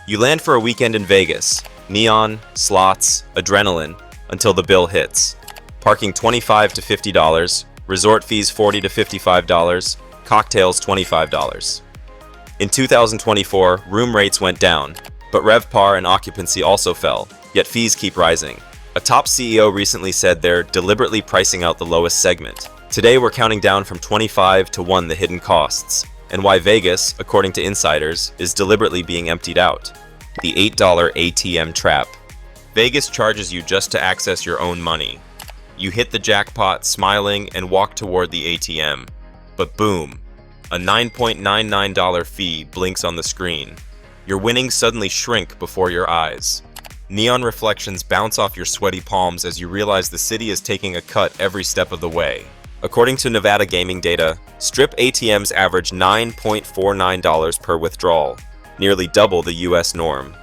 You land for a weekend in Vegas. Neon, slots, adrenaline, until the bill hits. Parking $25 to $50, resort fees $40 to $55, cocktails $25. In 2024, room rates went down, but RevPAR and occupancy also fell, yet fees keep rising. A top CEO recently said they're deliberately pricing out the lowest segment. Today we're counting down from 25 to 1 the hidden costs, and why Vegas, according to insiders, is deliberately being emptied out. The $8 ATM trap. Vegas charges you just to access your own money. You hit the jackpot smiling and walk toward the ATM. But boom, a $9.99 fee blinks on the screen. Your winnings suddenly shrink before your eyes. Neon reflections bounce off your sweaty palms as you realize the city is taking a cut every step of the way. According to Nevada gaming data, Strip ATMs average $9.49 per withdrawal, nearly double the US norm.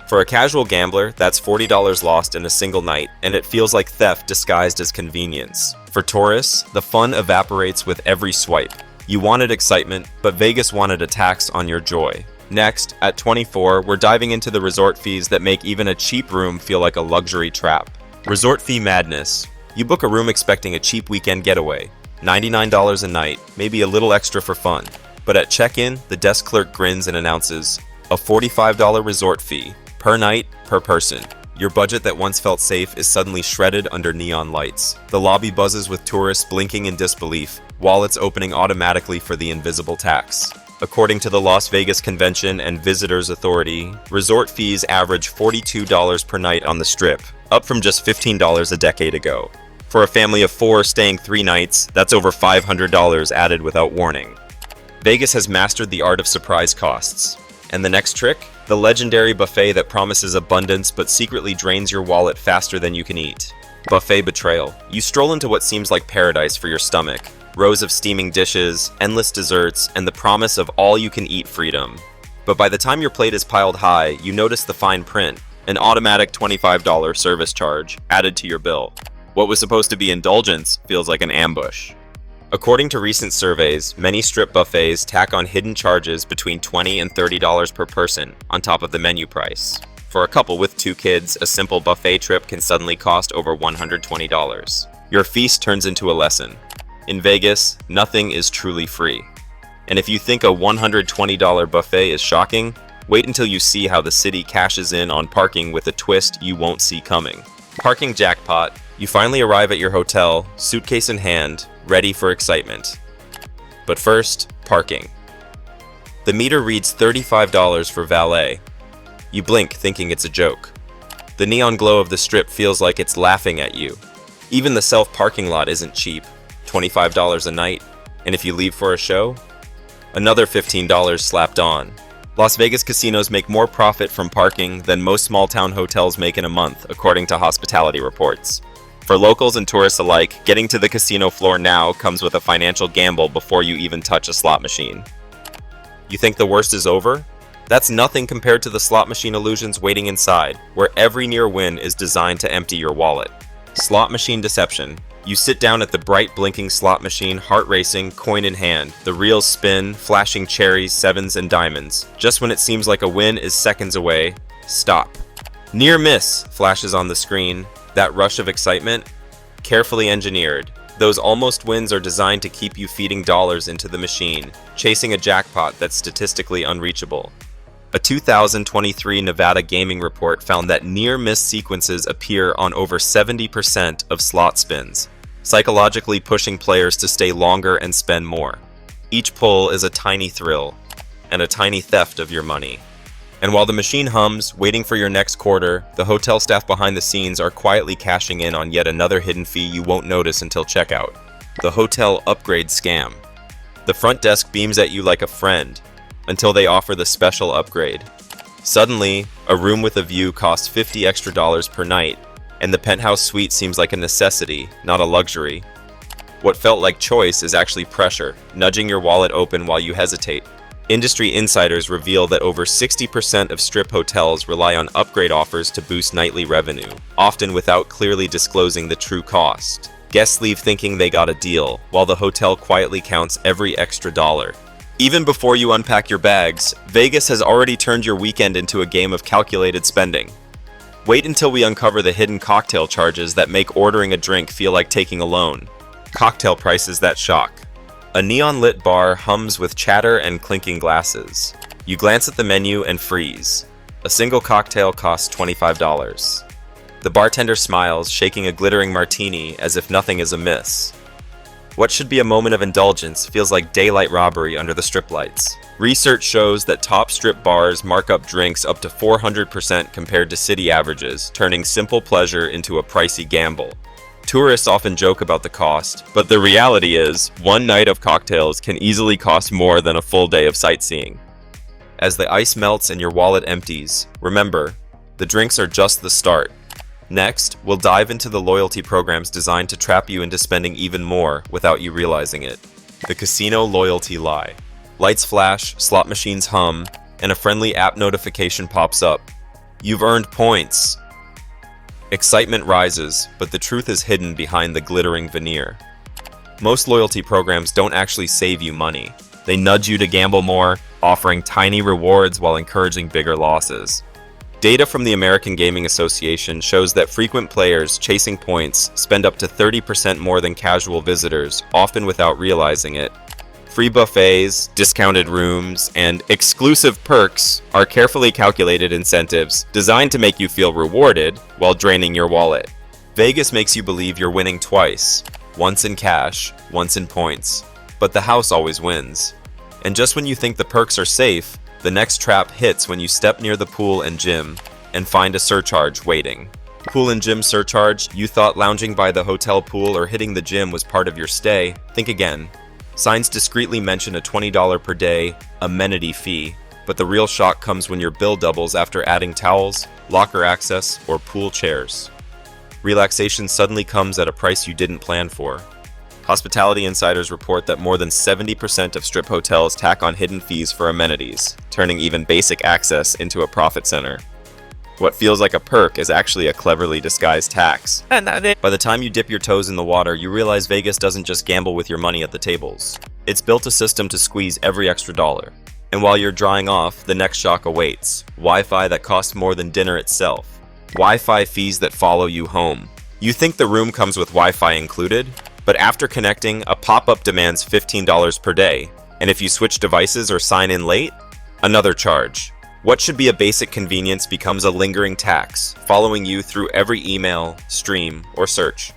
For a casual gambler, that's $40 lost in a single night, and it feels like theft disguised as convenience. For tourists, the fun evaporates with every swipe. You wanted excitement, but Vegas wanted a tax on your joy. Next, at 24, we're diving into the resort fees that make even a cheap room feel like a luxury trap. Resort fee madness. You book a room expecting a cheap weekend getaway, $99 a night, maybe a little extra for fun. But at check-in, the desk clerk grins and announces a $45 resort fee, per night, per person. Your budget that once felt safe is suddenly shredded under neon lights. The lobby buzzes with tourists blinking in disbelief, wallets opening automatically for the invisible tax. According to the Las Vegas Convention and Visitors Authority, resort fees average $42 per night on the Strip, up from just $15 a decade ago. For a family of 4 staying 3 nights, that's over $500 added without warning. Vegas has mastered the art of surprise costs. And the next trick? The legendary buffet that promises abundance but secretly drains your wallet faster than you can eat. Buffet betrayal. You stroll into what seems like paradise for your stomach. Rows of steaming dishes, endless desserts, and the promise of all-you-can-eat freedom. But by the time your plate is piled high, you notice the fine print, an automatic $25 service charge added to your bill. What was supposed to be indulgence feels like an ambush. According to recent surveys, many Strip buffets tack on hidden charges between $20 and $30 per person on top of the menu price. For a couple with 2 kids, a simple buffet trip can suddenly cost over $120. Your feast turns into a lesson. In Vegas, nothing is truly free. And if you think a $120 buffet is shocking, wait until you see how the city cashes in on parking with a twist you won't see coming. Parking jackpot. You finally arrive at your hotel, suitcase in hand, ready for excitement. But first, parking. The meter reads $35 for valet. You blink, thinking it's a joke. The neon glow of the Strip feels like it's laughing at you. Even the self-parking lot isn't cheap, $25 a night, and if you leave for a show, another $15 slapped on. Las Vegas casinos make more profit from parking than most small-town hotels make in a month, according to hospitality reports. For locals and tourists alike, getting to the casino floor now comes with a financial gamble before you even touch a slot machine. You think the worst is over? That's nothing compared to the slot machine illusions waiting inside, where every near win is designed to empty your wallet. Slot machine deception. You sit down at the bright blinking slot machine, heart racing, coin in hand. The reels spin, flashing cherries, sevens, and diamonds. Just when it seems like a win is seconds away, stop. Near miss flashes on the screen. That rush of excitement, carefully engineered. Those almost wins are designed to keep you feeding dollars into the machine, chasing a jackpot that's statistically unreachable. A 2023 Nevada gaming report found that near-miss sequences appear on over 70% of slot spins, psychologically pushing players to stay longer and spend more. Each pull is a tiny thrill, and a tiny theft of your money. And while the machine hums, waiting for your next quarter, the hotel staff behind the scenes are quietly cashing in on yet another hidden fee you won't notice until checkout. The hotel upgrade scam. The front desk beams at you like a friend, until they offer the special upgrade. Suddenly, a room with a view costs $50 extra per night, and the penthouse suite seems like a necessity, not a luxury. What felt like choice is actually pressure, nudging your wallet open while you hesitate. Industry insiders reveal that over 60% of Strip hotels rely on upgrade offers to boost nightly revenue, often without clearly disclosing the true cost. Guests leave thinking they got a deal, while the hotel quietly counts every extra dollar. Even before you unpack your bags, Vegas has already turned your weekend into a game of calculated spending. Wait until we uncover the hidden cocktail charges that make ordering a drink feel like taking a loan. Cocktail prices that shock. A neon-lit bar hums with chatter and clinking glasses. You glance at the menu and freeze. A single cocktail costs $25. The bartender smiles, shaking a glittering martini as if nothing is amiss. What should be a moment of indulgence feels like daylight robbery under the strip lights. Research shows that top strip bars mark up drinks up to 400% compared to city averages, turning simple pleasure into a pricey gamble. Tourists often joke about the cost, but the reality is, one night of cocktails can easily cost more than a full day of sightseeing. As the ice melts and your wallet empties, remember, the drinks are just the start. Next, we'll dive into the loyalty programs designed to trap you into spending even more without you realizing it. The casino loyalty lie. Lights flash, slot machines hum, and a friendly app notification pops up. You've earned points. Excitement rises, but the truth is hidden behind the glittering veneer. Most loyalty programs don't actually save you money. They nudge you to gamble more, offering tiny rewards while encouraging bigger losses. Data from the American Gaming Association shows that frequent players chasing points spend up to 30% more than casual visitors, often without realizing it. Free buffets, discounted rooms, and exclusive perks are carefully calculated incentives designed to make you feel rewarded while draining your wallet. Vegas makes you believe you're winning twice, once in cash, once in points, but the house always wins. And just when you think the perks are safe, the next trap hits when you step near the pool and gym and find a surcharge waiting. Pool and gym surcharge? You thought lounging by the hotel pool or hitting the gym was part of your stay? Think again. Signs discreetly mention a $20 per day amenity fee, but the real shock comes when your bill doubles after adding towels, locker access, or pool chairs. Relaxation suddenly comes at a price you didn't plan for. Hospitality insiders report that more than 70% of strip hotels tack on hidden fees for amenities, turning even basic access into a profit center. What feels like a perk is actually a cleverly disguised tax. By the time you dip your toes in the water, you realize Vegas doesn't just gamble with your money at the tables. It's built a system to squeeze every extra dollar. And while you're drying off, the next shock awaits. Wi-Fi that costs more than dinner itself. Wi-Fi fees that follow you home. You think the room comes with Wi-Fi included? But after connecting, a pop-up demands $15 per day. And if you switch devices or sign in late, another charge. What should be a basic convenience becomes a lingering tax, following you through every email, stream, or search.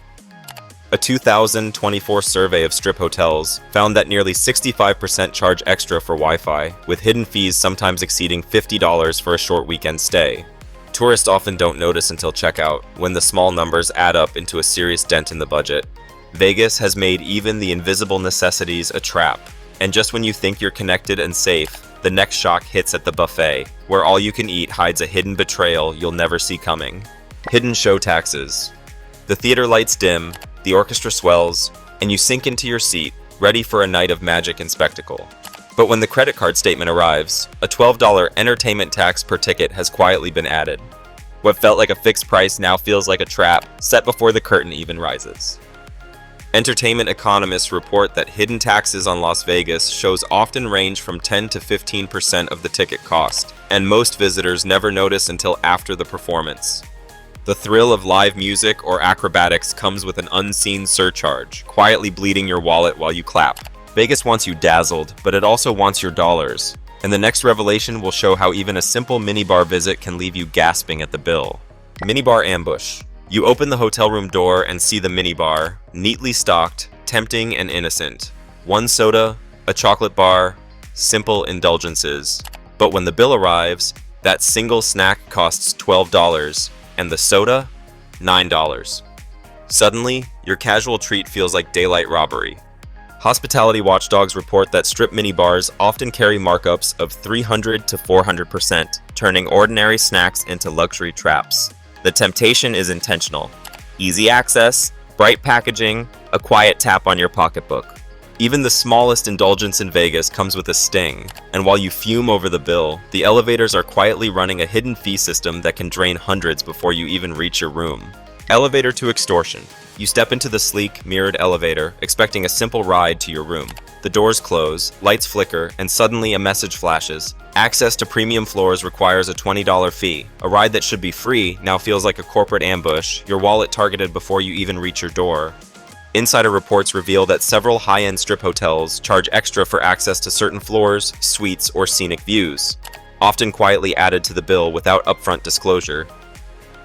A 2024 survey of strip hotels found that nearly 65% charge extra for Wi-Fi, with hidden fees sometimes exceeding $50 for a short weekend stay. Tourists often don't notice until checkout, when the small numbers add up into a serious dent in the budget. Vegas has made even the invisible necessities a trap, and just when you think you're connected and safe, the next shock hits at the buffet, where all you can eat hides a hidden betrayal you'll never see coming. Hidden show taxes. The theater lights dim, the orchestra swells, and you sink into your seat, ready for a night of magic and spectacle. But when the credit card statement arrives, a $12 entertainment tax per ticket has quietly been added. What felt like a fixed price now feels like a trap, set before the curtain even rises. Entertainment economists report that hidden taxes on Las Vegas shows often range from 10 to 15% of the ticket cost, and most visitors never notice until after the performance. The thrill of live music or acrobatics comes with an unseen surcharge, quietly bleeding your wallet while you clap. Vegas wants you dazzled, but it also wants your dollars. And the next revelation will show how even a simple minibar visit can leave you gasping at the bill. Minibar ambush. You open the hotel room door and see the minibar, neatly stocked, tempting and innocent. One soda, a chocolate bar, simple indulgences. But when the bill arrives, that single snack costs $12, and the soda, $9. Suddenly, your casual treat feels like daylight robbery. Hospitality watchdogs report that strip minibars often carry markups of 300 to 400%, turning ordinary snacks into luxury traps. The temptation is intentional. Easy access, bright packaging, a quiet tap on your pocketbook. Even the smallest indulgence in Vegas comes with a sting, and while you fume over the bill, the elevators are quietly running a hidden fee system that can drain hundreds before you even reach your room. Elevator to extortion. You step into the sleek, mirrored elevator, expecting a simple ride to your room. The doors close, lights flicker, and suddenly a message flashes. Access to premium floors requires a $20 fee. A ride that should be free now feels like a corporate ambush, your wallet targeted before you even reach your door. Insider reports reveal that several high-end strip hotels charge extra for access to certain floors, suites, or scenic views, often quietly added to the bill without upfront disclosure.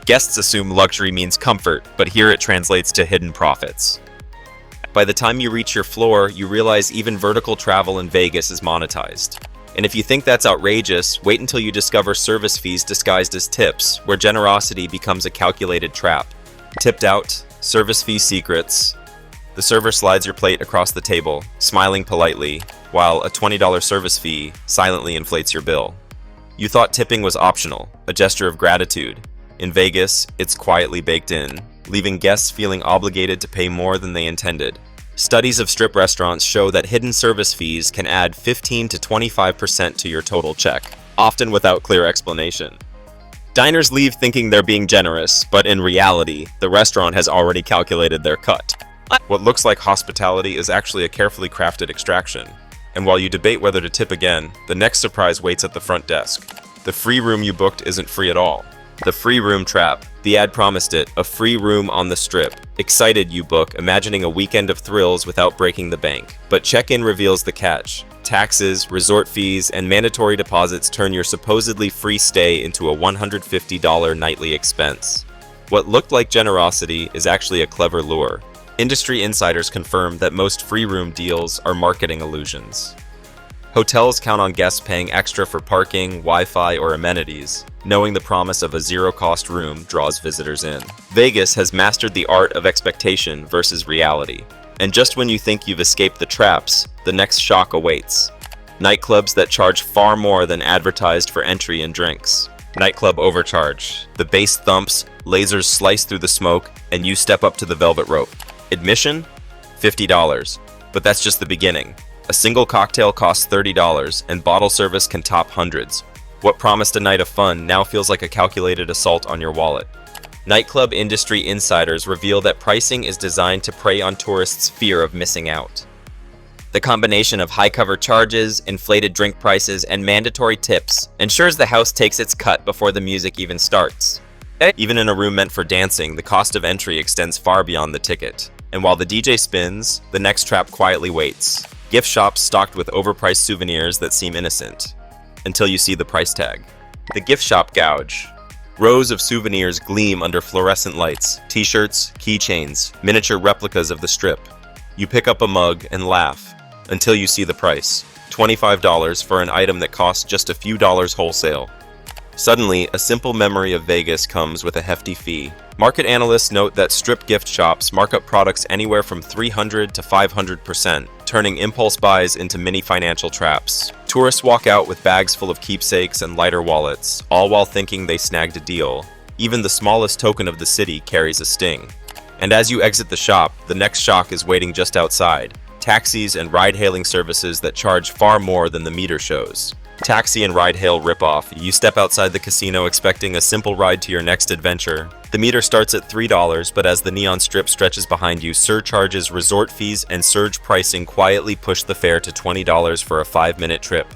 Guests assume luxury means comfort, but here it translates to hidden profits. By the time you reach your floor, you realize even vertical travel in Vegas is monetized. And if you think that's outrageous, wait until you discover service fees disguised as tips, where generosity becomes a calculated trap. Tipped out, service fee secrets. The server slides your plate across the table, smiling politely, while a $20 service fee silently inflates your bill. You thought tipping was optional, a gesture of gratitude. In Vegas, it's quietly baked in, leaving guests feeling obligated to pay more than they intended. Studies of strip restaurants show that hidden service fees can add 15 to 25% to your total check, often without clear explanation. Diners leave thinking they're being generous, but in reality, the restaurant has already calculated their cut. What looks like hospitality is actually a carefully crafted extraction. And while you debate whether to tip again, the next surprise waits at the front desk. The free room you booked isn't free at all. The free room trap. The ad promised it, a free room on the strip. Excited you book, imagining a weekend of thrills without breaking the bank. But check-in reveals the catch. Taxes, resort fees, and mandatory deposits turn your supposedly free stay into a $150 nightly expense. What looked like generosity is actually a clever lure. Industry insiders confirm that most free room deals are marketing illusions. Hotels count on guests paying extra for parking, Wi-Fi, or amenities, knowing the promise of a zero-cost room draws visitors in. Vegas has mastered the art of expectation versus reality. And just when you think you've escaped the traps, the next shock awaits. Nightclubs that charge far more than advertised for entry and drinks. Nightclub overcharge. The bass thumps, lasers slice through the smoke, and you step up to the velvet rope. Admission? $50. But that's just the beginning. A single cocktail costs $30, and bottle service can top hundreds. What promised a night of fun now feels like a calculated assault on your wallet. Nightclub industry insiders reveal that pricing is designed to prey on tourists' fear of missing out. The combination of high-cover charges, inflated drink prices, and mandatory tips ensures the house takes its cut before the music even starts. Even in a room meant for dancing, the cost of entry extends far beyond the ticket. And while the DJ spins, the next trap quietly waits. Gift shops stocked with overpriced souvenirs that seem innocent, until you see the price tag. The gift shop gouge. Rows of souvenirs gleam under fluorescent lights, t-shirts, keychains, miniature replicas of the strip. You pick up a mug and laugh, until you see the price. $25 for an item that costs just a few dollars wholesale. Suddenly, a simple memory of Vegas comes with a hefty fee. Market analysts note that strip gift shops mark up products anywhere from 300 to 500%, turning impulse buys into mini financial traps. Tourists walk out with bags full of keepsakes and lighter wallets, all while thinking they snagged a deal. Even the smallest token of the city carries a sting. And as you exit the shop, the next shock is waiting just outside. Taxis and ride-hailing services that charge far more than the meter shows. Taxi and ride-hail ripoff. You step outside the casino expecting a simple ride to your next adventure. The meter starts at $3, but as the neon strip stretches behind you, surcharges, resort fees, and surge pricing quietly push the fare to $20 for a 5-minute trip.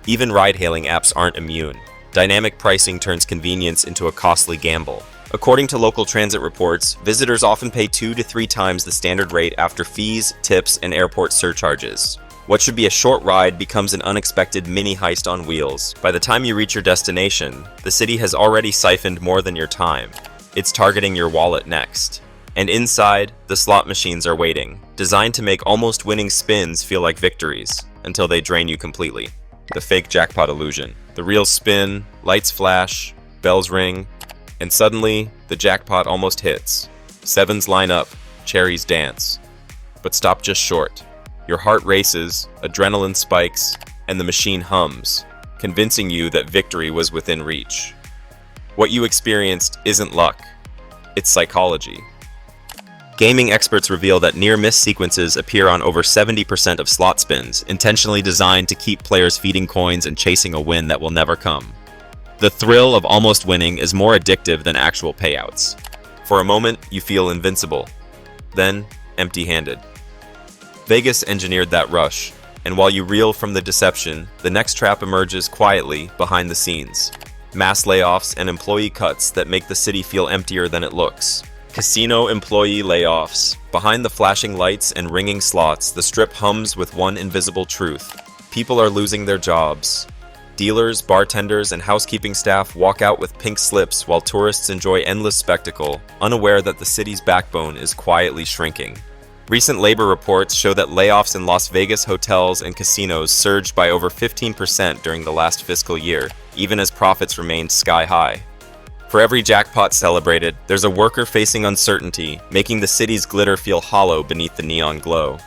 Even ride-hailing apps aren't immune. Dynamic pricing turns convenience into a costly gamble. According to local transit reports, visitors often pay 2 to 3 times the standard rate after fees, tips, and airport surcharges. What should be a short ride becomes an unexpected mini heist on wheels. By the time you reach your destination, the city has already siphoned more than your time. It's targeting your wallet next. And inside, the slot machines are waiting, designed to make almost winning spins feel like victories, until they drain you completely. The fake jackpot illusion. The real spin, lights flash, bells ring, and suddenly, the jackpot almost hits. Sevens line up, cherries dance. But stop just short. Your heart races, adrenaline spikes, and the machine hums, convincing you that victory was within reach. What you experienced isn't luck, it's psychology. Gaming experts reveal that near-miss sequences appear on over 70% of slot spins, intentionally designed to keep players feeding coins and chasing a win that will never come. The thrill of almost winning is more addictive than actual payouts. For a moment, you feel invincible. Then, empty-handed. Vegas engineered that rush, and while you reel from the deception, the next trap emerges quietly behind the scenes. Mass layoffs and employee cuts that make the city feel emptier than it looks. Casino employee layoffs. Behind the flashing lights and ringing slots, the strip hums with one invisible truth. People are losing their jobs. Dealers, bartenders, and housekeeping staff walk out with pink slips while tourists enjoy endless spectacle, unaware that the city's backbone is quietly shrinking. Recent labor reports show that layoffs in Las Vegas hotels and casinos surged by over 15% during the last fiscal year, even as profits remained sky-high. For every jackpot celebrated, there's a worker facing uncertainty, making the city's glitter feel hollow beneath the neon glow.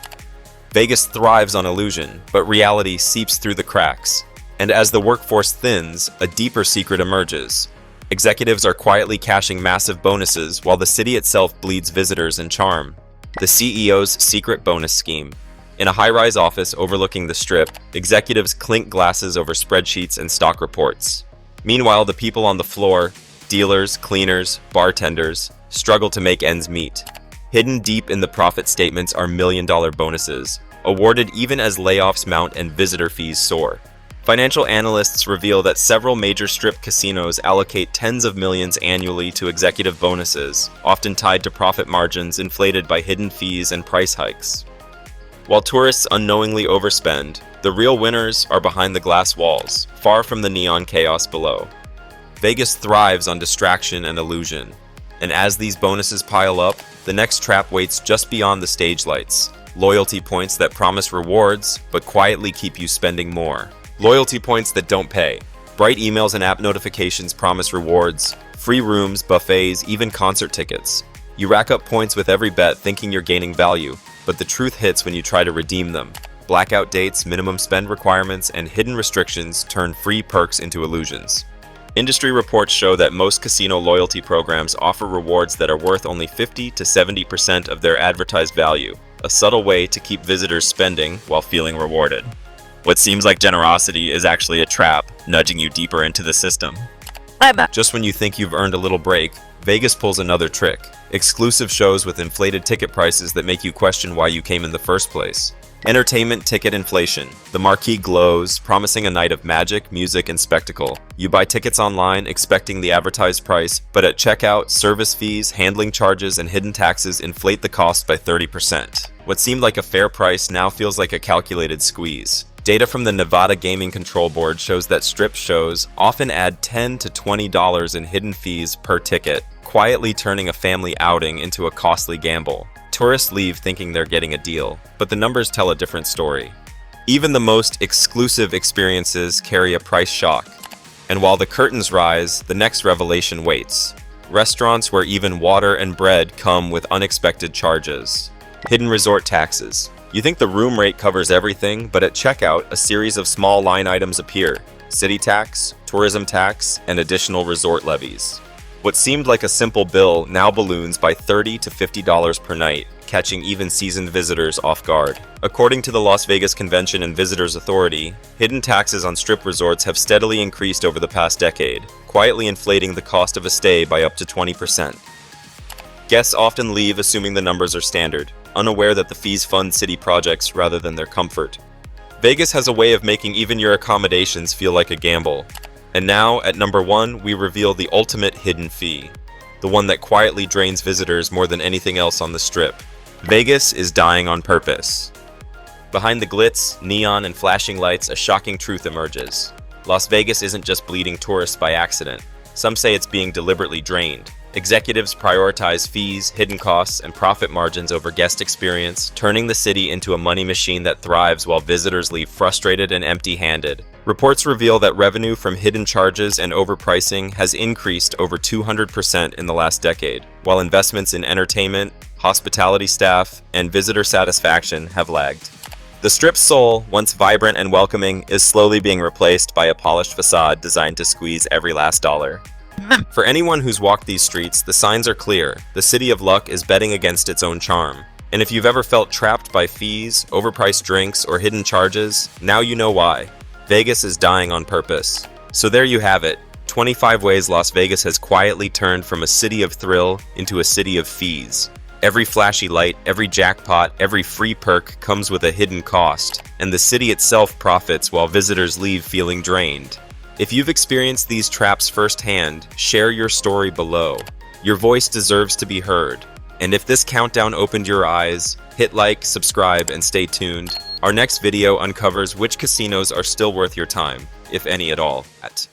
Vegas thrives on illusion, but reality seeps through the cracks. And as the workforce thins, a deeper secret emerges. Executives are quietly cashing massive bonuses while the city itself bleeds visitors and charm. The CEO's secret bonus scheme. In a high-rise office overlooking the strip, executives clink glasses over spreadsheets and stock reports. Meanwhile, the people on the floor, dealers, cleaners, bartenders, struggle to make ends meet. Hidden deep in the profit statements are million-dollar bonuses, awarded even as layoffs mount and visitor fees soar. Financial analysts reveal that several major strip casinos allocate tens of millions annually to executive bonuses, often tied to profit margins inflated by hidden fees and price hikes. While tourists unknowingly overspend, the real winners are behind the glass walls, far from the neon chaos below. Vegas thrives on distraction and illusion, and as these bonuses pile up, the next trap waits just beyond the stage lights. Loyalty points that promise rewards, but quietly keep you spending more. Loyalty points that don't pay. Bright emails and app notifications promise rewards, free rooms, buffets, even concert tickets. You rack up points with every bet thinking you're gaining value, but the truth hits when you try to redeem them. Blackout dates, minimum spend requirements, and hidden restrictions turn free perks into illusions. Industry reports show that most casino loyalty programs offer rewards that are worth only 50 to 70% of their advertised value, a subtle way to keep visitors spending while feeling rewarded. What seems like generosity is actually a trap, nudging you deeper into the system. Just when you think you've earned a little break, Vegas pulls another trick. Exclusive shows with inflated ticket prices that make you question why you came in the first place. Entertainment ticket inflation. The marquee glows, promising a night of magic, music, and spectacle. You buy tickets online expecting the advertised price, but at checkout, service fees, handling charges, and hidden taxes inflate the cost by 30%. What seemed like a fair price now feels like a calculated squeeze. Data from the Nevada Gaming Control Board shows that strip shows often add $10 to $20 in hidden fees per ticket, quietly turning a family outing into a costly gamble. Tourists leave thinking they're getting a deal, but the numbers tell a different story. Even the most exclusive experiences carry a price shock. And while the curtains rise, the next revelation waits. Restaurants where even water and bread come with unexpected charges. Hidden resort taxes. You think the room rate covers everything, but at checkout, a series of small line items appear. City tax, tourism tax, and additional resort levies. What seemed like a simple bill now balloons by $30 to $50 per night, catching even seasoned visitors off guard. According to the Las Vegas Convention and Visitors Authority, hidden taxes on strip resorts have steadily increased over the past decade, quietly inflating the cost of a stay by up to 20%. Guests often leave assuming the numbers are standard, unaware that the fees fund city projects rather than their comfort. Vegas has a way of making even your accommodations feel like a gamble. And now, at number 1, we reveal the ultimate hidden fee. The one that quietly drains visitors more than anything else on the strip. Vegas is dying on purpose. Behind the glitz, neon, and flashing lights, a shocking truth emerges. Las Vegas isn't just bleeding tourists by accident. Some say it's being deliberately drained. Executives prioritize fees, hidden costs, and profit margins over guest experience, turning the city into a money machine that thrives while visitors leave frustrated and empty-handed. Reports reveal that revenue from hidden charges and overpricing has increased over 200% in the last decade, while investments in entertainment, hospitality staff, and visitor satisfaction have lagged. The Strip's soul, once vibrant and welcoming, is slowly being replaced by a polished facade designed to squeeze every last dollar. For anyone who's walked these streets, the signs are clear. The City of Luck is betting against its own charm. And if you've ever felt trapped by fees, overpriced drinks, or hidden charges, now you know why. Vegas is dying on purpose. So there you have it. 25 ways Las Vegas has quietly turned from a city of thrill into a city of fees. Every flashy light, every jackpot, every free perk comes with a hidden cost, and the city itself profits while visitors leave feeling drained. If you've experienced these traps firsthand, share your story below. Your voice deserves to be heard. And if this countdown opened your eyes, hit like, subscribe, and stay tuned. Our next video uncovers which casinos are still worth your time, if any at all, at